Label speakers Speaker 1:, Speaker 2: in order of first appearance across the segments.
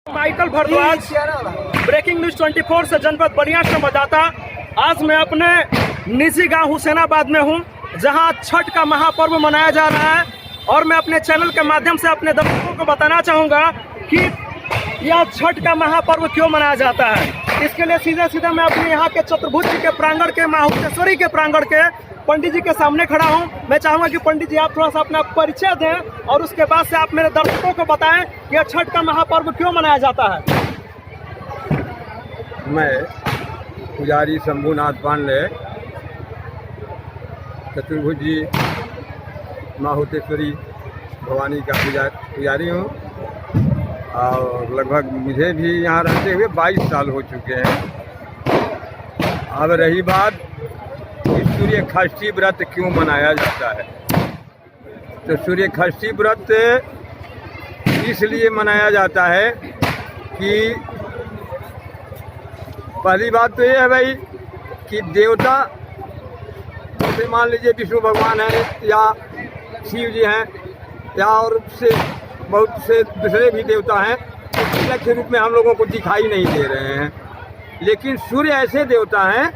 Speaker 1: Michael Bhardwaj, breaking news 24 से जनपद बलिया का मतदाता। आज मैं अपने निजी गांव हुसैनाबाद में हूं, जहां छठ का महापर्व मनाया जा रहा है और मैं अपने चैनल के माध्यम से अपने दर्शकों को बताना चाहूंगा कि यह छठ का महापर्व क्यों मनाया जाता है। इसके लिए सीधे सीधे मैं अपने यहाँ के चतुर्भुज जी के प्रांगण के, माँ हुतेश्वरी के प्रांगण के पंडित जी के सामने खड़ा हूं। मैं चाहूंगा कि पंडित जी आप थोड़ा सा अपना परिचय दें और उसके बाद से आप मेरे दर्शकों को बताएं कि यह छठ का महापर्व क्यों मनाया जाता है।
Speaker 2: मैं पुजारी शंभुनाथ पांडे, चतुर्भुज जी माँ हुतेश्वरी भवानी का पुजारी हूँ और लगभग मुझे भी यहाँ रहते हुए 22 साल हो चुके हैं। अब रही बात सूर्य षष्ठी व्रत क्यों मनाया जाता है, तो सूर्य षष्ठी व्रत इसलिए मनाया जाता है कि पहली बात तो ये है भाई कि देवता, जैसे मान लीजिए विष्णु भगवान है या शिव जी हैं या और से बहुत से दूसरे भी देवता हैं, तो के रूप में हम लोगों को दिखाई नहीं दे रहे हैं। लेकिन सूर्य ऐसे देवता हैं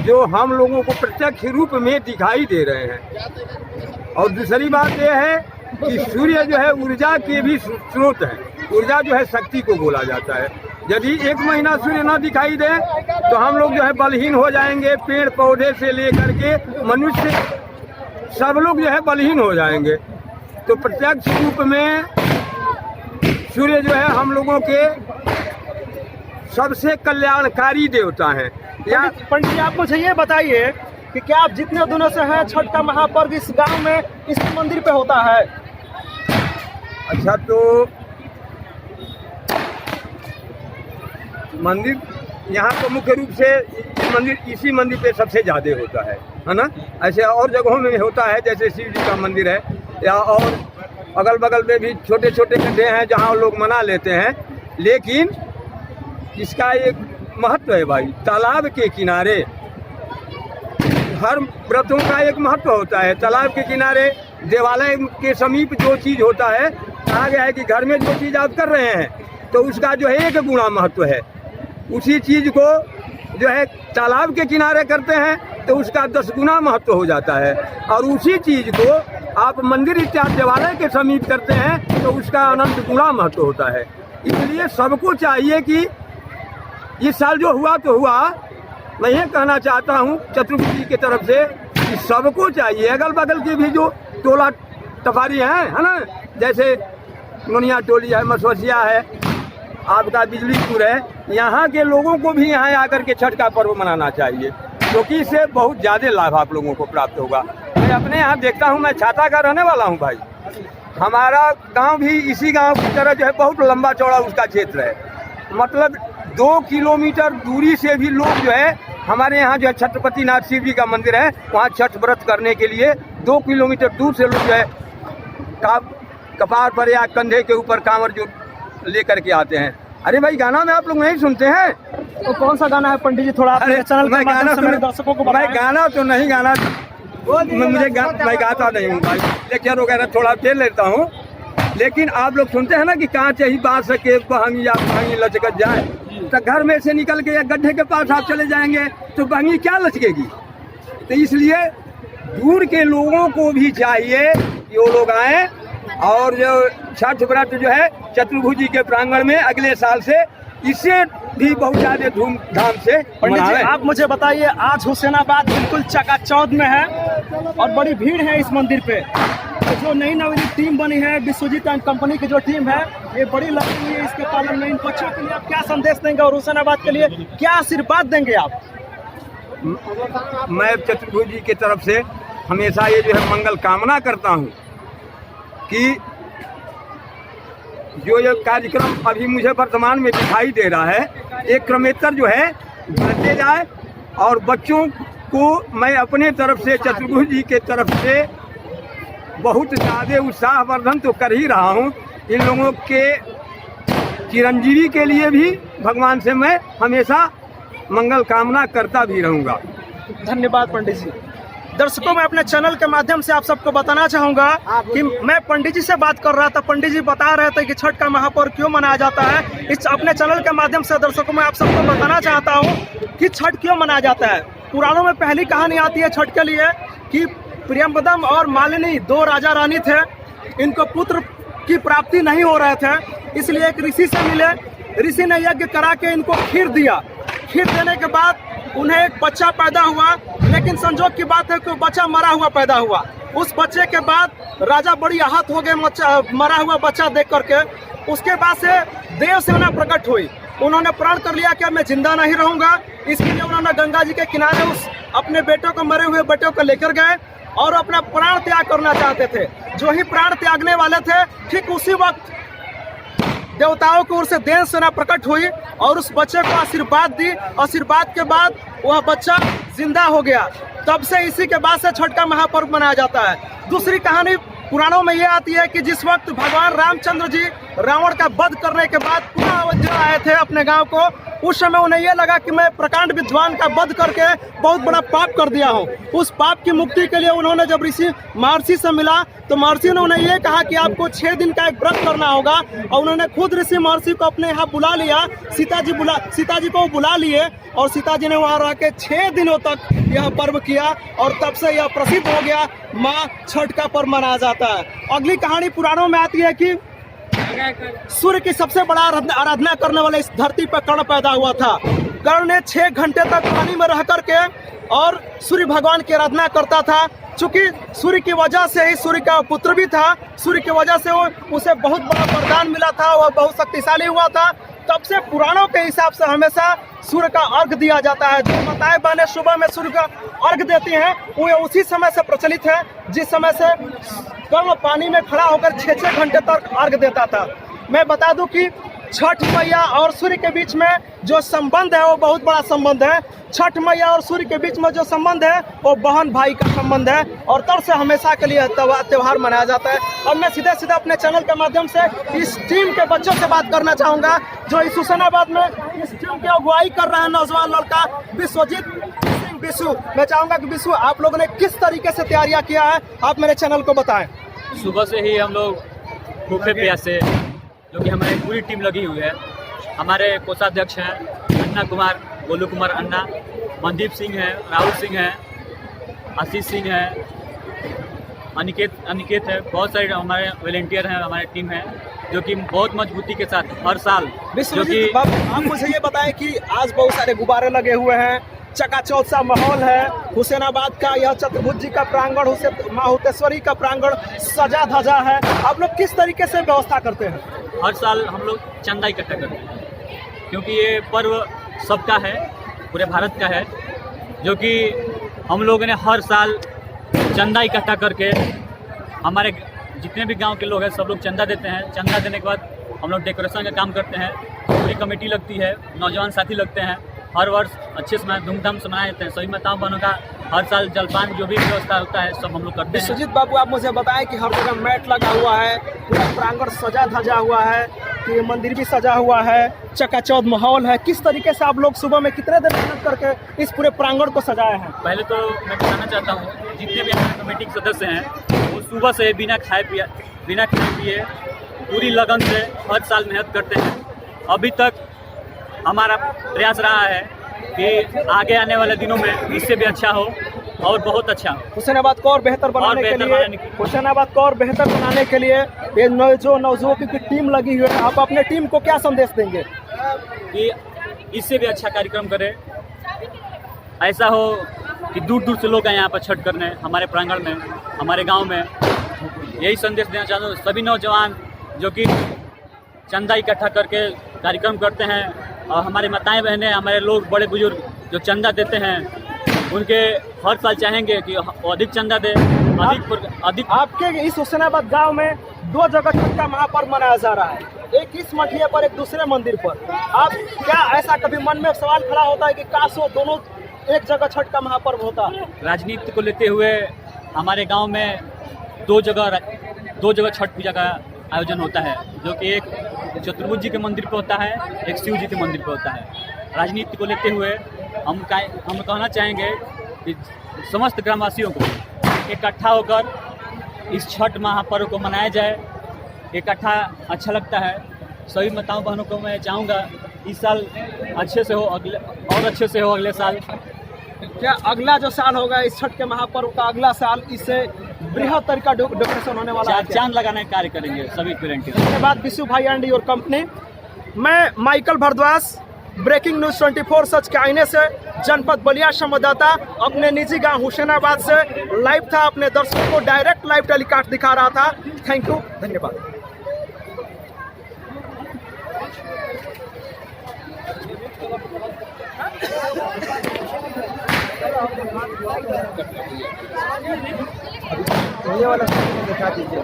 Speaker 2: जो हम लोगों को प्रत्यक्ष रूप में दिखाई दे रहे हैं। और दूसरी बात यह है कि सूर्य जो है ऊर्जा के भी स्रोत है। ऊर्जा जो है शक्ति को बोला जाता है। यदि एक महीना सूर्य ना दिखाई दे तो हम लोग जो है बलहीन हो जाएंगे। पेड़ पौधे से लेकर के मनुष्य सब लोग जो है बलहीन हो जाएंगे। तो प्रत्यक्ष रूप में सूर्य जो है हम लोगों के सबसे कल्याणकारी देवता हैं।
Speaker 1: पंडित जी आप मुझे ये बताइए कि क्या आप जितने दिनों से हैं छठ का महापर्व इस गांव में इस मंदिर पे होता है?
Speaker 2: अच्छा, तो मंदिर यहाँ तो मुख्य रूप से इसी मंदिर पे सबसे ज़्यादा होता है ना। ऐसे और जगहों में होता है, जैसे शिव जी का मंदिर है या और अगल बगल में भी छोटे छोटे गड्ढे हैं जहाँ लोग मना लेते हैं। लेकिन इसका एक महत्व है भाई। तालाब के किनारे हर व्रतों का एक महत्व होता है। तालाब के किनारे देवालय के समीप जो चीज़ होता है, कहा गया है कि घर में जो चीज़ आप कर रहे हैं तो उसका जो है 1 गुना महत्व है। उसी चीज़ को जो है तालाब के किनारे करते हैं तो उसका 10 गुना महत्व हो जाता है। और उसी चीज़ को आप मंदिर इत्यादि देवालय के समीप करते हैं तो उसका अनंत गुना महत्व होता है। इसलिए सबको चाहिए कि इस साल जो हुआ तो हुआ, मैं ये कहना चाहता हूँ चतुर्भुज जी की तरफ से कि सबको चाहिए, अगल बगल के भी जो टोला टफारी हैं है ना, जैसे नुनिया टोली है, मसवसिया है, आपका बिजलीपुर है, यहाँ के लोगों को भी यहाँ आकर के छठ का पर्व मनाना चाहिए, क्योंकि इससे बहुत ज़्यादा लाभ आप लोगों को प्राप्त होगा। मैं अपने यहाँ देखता हूँ, मैं छाता का रहने वाला हूँ भाई। हमारा गाँव भी इसी गाँव की तरह जो है बहुत लंबा चौड़ा उसका क्षेत्र है। मतलब 2 किलोमीटर दूरी से भी लोग जो है हमारे यहाँ जो है छत्रपति नाथ शिव जी का मंदिर है, वहाँ छठ व्रत करने के लिए 2 किलोमीटर दूर से लोग जो है कपार पर या कंधे के ऊपर कांवर जो लेकर के आते हैं। अरे भाई, गाना में आप लोग नहीं सुनते हैं?
Speaker 1: तो कौन सा गाना है पंडित जी? थोड़ा अपने चैनल
Speaker 2: मैं गाना
Speaker 1: दर्शकों को बताएं।
Speaker 2: मैं गाना तो नहीं गाना, मैं गाता नहीं हूँ भाई, लेक्चर वगैरह थोड़ा दे लेता हूँ। लेकिन आप लोग सुनते हैं ना कि कांच ही बांस के बहंगी या बहंगी लचकत जाए, तो घर में से निकल के या गड्ढे के पास आप चले जाएंगे तो बहंगी क्या लचकेगी। तो इसलिए दूर के लोगों को भी चाहिए कि वो लोग आए और जो छठ व्रत जो है चतुर्भुज जी के प्रांगण में अगले साल से इससे भी बहुत ज़्यादा धूमधाम से
Speaker 1: पंडित जी आप मुझे बताइए, आज हुसैनाबाद बिल्कुल चकाचौंध में है और बड़ी भीड़ है इस मंदिर पे। तो जो नई नवीन टीम बनी है, विश्वजीत एंड कंपनी की जो टीम है, ये बड़ी लगी हुई है इसके पालन में। इन बच्चों के लिए आप क्या संदेश देंगे और हुसैनाबाद के लिए क्या आशीर्वाद देंगे आप?
Speaker 2: मैं चतुर्भुज जी की तरफ से हमेशा ये जो है मंगल कामना करता हूँ कि जो ये कार्यक्रम अभी मुझे वर्तमान में दिखाई दे रहा है, एक क्रमेतर जो है बढ़ते जाए। और बच्चों को मैं अपने तरफ से चतुर्भुज जी के तरफ से बहुत ज़्यादा उत्साहवर्धन तो कर ही रहा हूँ। इन लोगों के चिरंजीवी के लिए भी भगवान से मैं हमेशा मंगल कामना करता भी रहूँगा।
Speaker 1: धन्यवाद पंडित जी। दर्शकों, मैं अपने चैनल के माध्यम से आप सबको बताना चाहूँगा कि मैं पंडित जी से बात कर रहा था। पंडित जी बता रहे थे कि छठ का महापर्व क्यों मनाया जाता है। इस अपने चैनल के माध्यम से दर्शकों मैं आप सबको बताना चाहता हूँ कि छठ क्यों मनाया जाता है। पुराणों में पहली कहानी आती है छठ के लिए कि प्रियंवदम और मालिनी दो राजा रानी थे। इनको पुत्र की प्राप्ति नहीं हो रहे थे, इसलिए एक ऋषि से मिले। ऋषि ने यज्ञ करा के इनको खीर दिया। खीर देने के बाद उन्हें एक बच्चा पैदा हुआ, लेकिन संजोग की बात है कि बच्चा मरा हुआ पैदा हुआ। उस बच्चे के बाद राजा बड़ी आहत हो गए मरा हुआ बच्चा देख करके। उसके बाद से देव सेना प्रकट हुई। उन्होंने प्रण कर लिया कि मैं जिंदा नहीं रहूंगा। इसके लिए उन्होंने गंगा जी के किनारे उस अपने बेटों को, मरे हुए बेटों को लेकर गए और अपना प्राण त्याग करना चाहते थे। जो ही प्राण त्यागने वाले थे, ठीक उसी वक्त देवताओं की ओर से देव सेना प्रकट हुई और उस बच्चे को आशीर्वाद दी। आशीर्वाद के बाद वह बच्चा जिंदा हो गया। तब से इसी के बाद से छठ का महापर्व मनाया जाता है। दूसरी कहानी पुराणों में ये आती है कि जिस वक्त भगवान रामचंद्र जी रावण का वध करने के बाद पुनः अयोध्या आए थे अपने गांव को, उस समय उन्हें यह लगा कि मैं प्रकांड विद्वान का वध करके बहुत बड़ा पाप कर दिया हूँ। उस पाप की मुक्ति के लिए उन्होंने जब ऋषि महर्षि से मिला तो महर्षि ने उन्हें यह कहा कि आपको 6 दिन का एक व्रत करना होगा। और उन्होंने खुद ऋषि महर्षि को अपने यहाँ बुला लिया। सीता जी को बुला लिए और सीता जी ने वहाँ रह के 6 दिनों तक यह पर्व किया और तब से यह प्रसिद्ध हो गया। माँ छठ का पर्व मनाया जाता है। अगली कहानी पुराणों में आती है कि सूर्य की सबसे बड़ा आराधना करने वाले इस धरती पर कर्ण पैदा हुआ था। कर्ण ने 6 घंटे तक पानी में रह करके और सूर्य भगवान की आराधना करता था। चूंकि सूर्य की वजह से ही सूर्य का पुत्र भी था, सूर्य की वजह से उसे बहुत बड़ा वरदान मिला था, वह बहुत शक्तिशाली हुआ था। तब से पुराणों के हिसाब से हमेशा सूर्य का अर्घ दिया जाता है। जो माताएं बहनें सुबह में सूर्य का अर्घ देती हैं वो उसी समय से प्रचलित है जिस समय से कर्ण पानी में खड़ा होकर 6-6 घंटे तक अर्घ देता था। मैं बता दूं कि छठ मैया और सूर्य के बीच में जो संबंध है वो बहुत बड़ा संबंध है। छठ मैया और सूर्य के बीच में जो संबंध है वो बहन भाई का संबंध है और तब से हमेशा के लिए त्यौहार मनाया जाता है। और मैं सीधे सीधे अपने चैनल के माध्यम से इस टीम के बच्चों से बात करना चाहूँगा जो इस हुसैनाबाद में इस टीम की अगुवाई कर रहा है नौजवान लड़का विश्वजीत सिंह बिशु। मैं चाहूँगा कि बिशु, आप लोगों ने किस तरीके से तैयारियाँ किया है, आप मेरे चैनल को बताएँ।
Speaker 3: सुबह से ही हम लोग भूखे प्यासे, जो कि हमारी पूरी टीम लगी हुई है। हमारे कोषाध्यक्ष हैं अन्ना कुमार, गोलू कुमार अन्ना, मनदीप सिंह है, राहुल सिंह है, आशीष सिंह है, अनिकेत है। बहुत सारे हमारे वॉलेंटियर हैं, हमारी टीम है जो कि बहुत मजबूती के साथ हर साल। जो कि
Speaker 1: आप मुझे ये बताएं कि आज बहुत सारे गुब्बारे लगे हुए हैं, चकाचौंध सा माहौल है। हुसैनाबाद का यह चतुर्भुज जी का प्रांगण, माँ हुतेश्वरी का प्रांगण सजा धजा है। आप लोग किस तरीके से व्यवस्था करते हैं?
Speaker 3: हर साल हम लोग चंदा इकट्ठा करते हैं क्योंकि ये पर्व सबका है, पूरे भारत का है। जो कि हम लोगों ने हर साल चंदा इकट्ठा करके, हमारे जितने भी गांव के लोग हैं सब लोग चंदा देते हैं। चंदा देने के बाद हम लोग डेकोरेशन का काम करते हैं, पूरी कमेटी लगती है, नौजवान साथी लगते हैं। हर वर्ष अच्छे से धूमधाम से मनाए जाते हैं। सभी माताओं बहनों का हर साल जलपान जो भी व्यवस्था होता है सब हम लोग करते हैं।
Speaker 1: सुजीत बाबू, आप मुझे बताएं कि हर जगह मैट लगा हुआ है, पूरा प्रांगण सजा धजा हुआ है, कि मंदिर भी सजा हुआ है, चकाचौंध माहौल है। किस तरीके से आप लोग सुबह में कितने देर मेहनत करके इस पूरे प्रांगण को सजाए हैं?
Speaker 3: पहले तो मैं बताना चाहता हूँ, जितने भी हमारे कमेटी के सदस्य हैं वो सुबह से बिना खाए पिए पूरी लगन से हर साल मेहनत करते हैं। अभी तक हमारा प्रयास रहा है कि आगे आने वाले दिनों में इससे भी अच्छा हो और बहुत अच्छा हो।
Speaker 1: हुसैनाबाद को और बेहतर बनाने के लिए ये जो नौजवानों की टीम लगी हुई है, आप अपने टीम को क्या संदेश देंगे?
Speaker 3: कि इससे भी अच्छा कार्यक्रम करें, ऐसा हो कि दूर दूर से लोग आए यहाँ पर छठ करने, हमारे प्रांगण में, हमारे गांव में। यही संदेश देना चाहता हूँ सभी नौजवान जो कि चंदा इकट्ठा करके कार्यक्रम करते हैं और हमारे माताएं बहनें, हमारे लोग बड़े बुजुर्ग जो चंदा देते हैं उनके हर साल चाहेंगे कि अधिक चंदा दे, अधिक। आपके इस हुसैनाबाद गांव में 2 जगह छठ का महापर्व मनाया जा रहा है, एक इस मठिया पर, एक दूसरे मंदिर पर। आप क्या ऐसा कभी मन में सवाल खड़ा होता है कि काश वो दोनों एक जगह छठ का महापर्व होता? राजनीति को लेते हुए हमारे गांव में 2 जगह छठ पूजा का आयोजन होता है, जो कि एक चतुर्भुज जी के मंदिर पे होता है, एक शिव जी के मंदिर पे होता है। राजनीति को लेते हुए हम कहना चाहेंगे कि समस्त ग्रामवासियों को इकट्ठा होकर इस छठ महापर्व को मनाया जाए। इकट्ठा अच्छा लगता है। सभी माताओं बहनों को मैं चाहूँगा इस साल अच्छे से हो, अगले और अच्छे से हो अगले साल।
Speaker 1: क्या अगला जो साल होगा इस छठ के महापर्व का, अगला साल इससे बृहद तरीका डेकोरेशन होने वाला है?
Speaker 3: चांद लगाने का कार्य करेंगे सभी पेरेंट।
Speaker 1: उसके बाद विशु भाई एंड योर कंपनी। मैं माइकल भारद्वाज, ब्रेकिंग न्यूज़ 24 सच के आईने से जनपद बलिया संवाददाता अपने निजी गांव हुसैनाबाद से लाइव था, अपने दर्शकों को डायरेक्ट लाइव टेलीकास्ट दिखा रहा था। थैंक यू, धन्यवाद।
Speaker 2: ये वाला दिखा दीजिए।